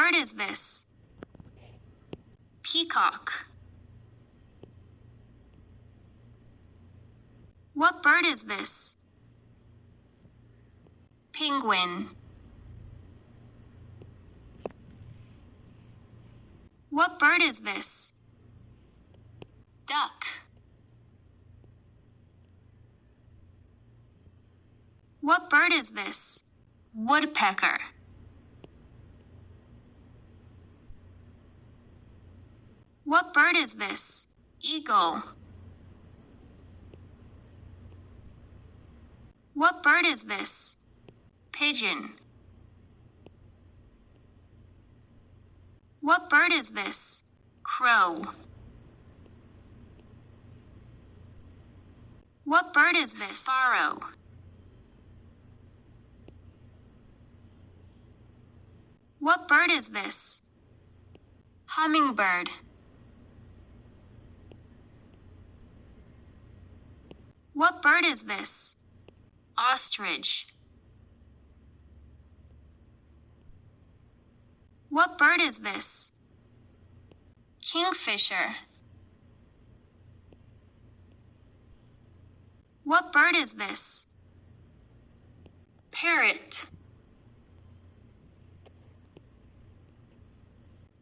bird is this? Peacock. What bird is this? Penguin. What bird is this? Duck. What bird is this? Woodpecker. What bird is this? Eagle. What bird is this? Pigeon. What bird is this? Crow. What bird is this? Sparrow. What bird is this? Hummingbird. What bird is this? Ostrich. What bird is this? Kingfisher. What bird is this? Parrot.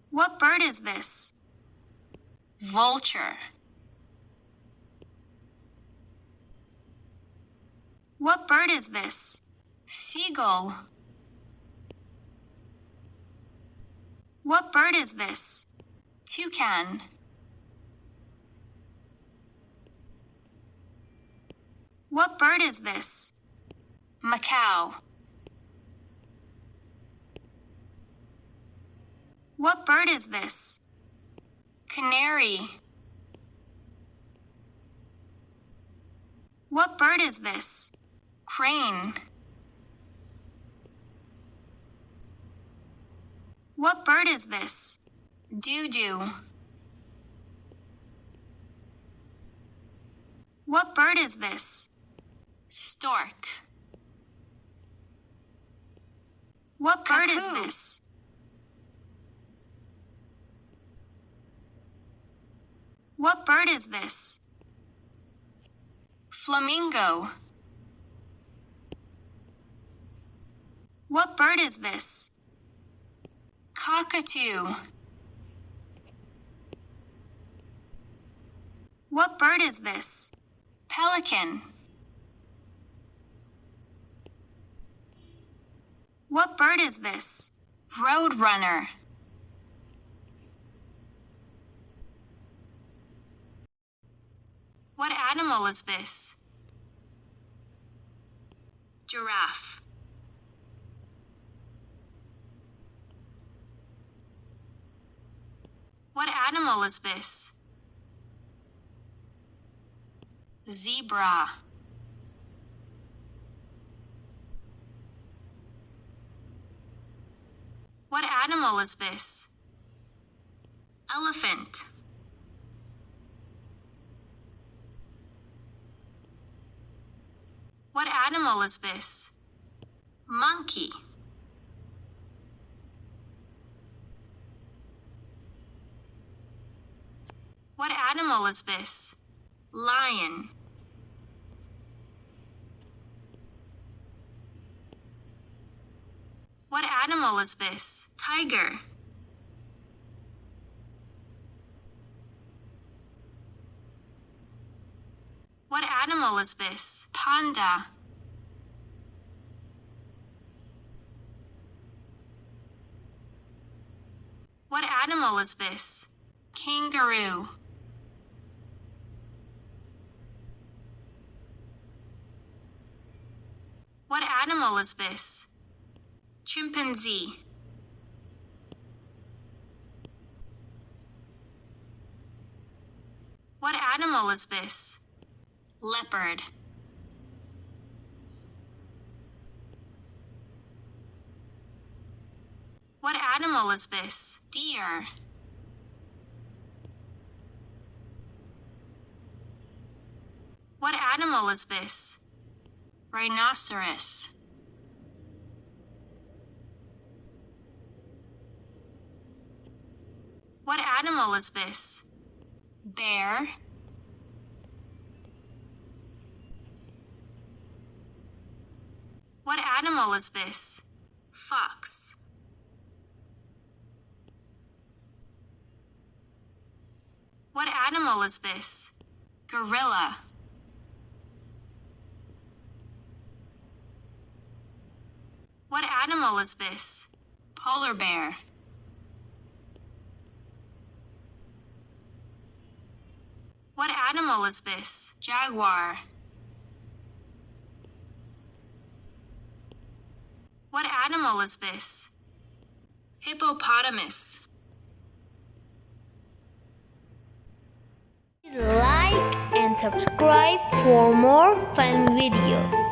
What bird is this? Vulture. What bird is this? Seagull. What bird is this? Toucan. What bird is this? Macaw. What bird is this? Canary. What bird is this? Crane. What bird is this? Doo-doo. What bird is this? Stork. What bird is this? What bird is this? Flamingo. What bird is this? Cockatoo. What bird is this? Pelican. What bird is this? Roadrunner. What animal is this? Giraffe. What animal is this? Zebra. What animal is this? Elephant. What animal is this? Monkey. What animal is this? Lion. What animal is this? Tiger. What animal is this? Panda. What animal is this? Kangaroo. What animal is this? Chimpanzee. What animal is this? Leopard. What animal is this? Deer. What animal is this? Rhinoceros. What animal is this? Bear. What animal is this? Fox. What animal is this? Gorilla. What animal is this? Polar bear. What animal is this? Jaguar. What animal is this? Hippopotamus. Like and subscribe for more fun videos.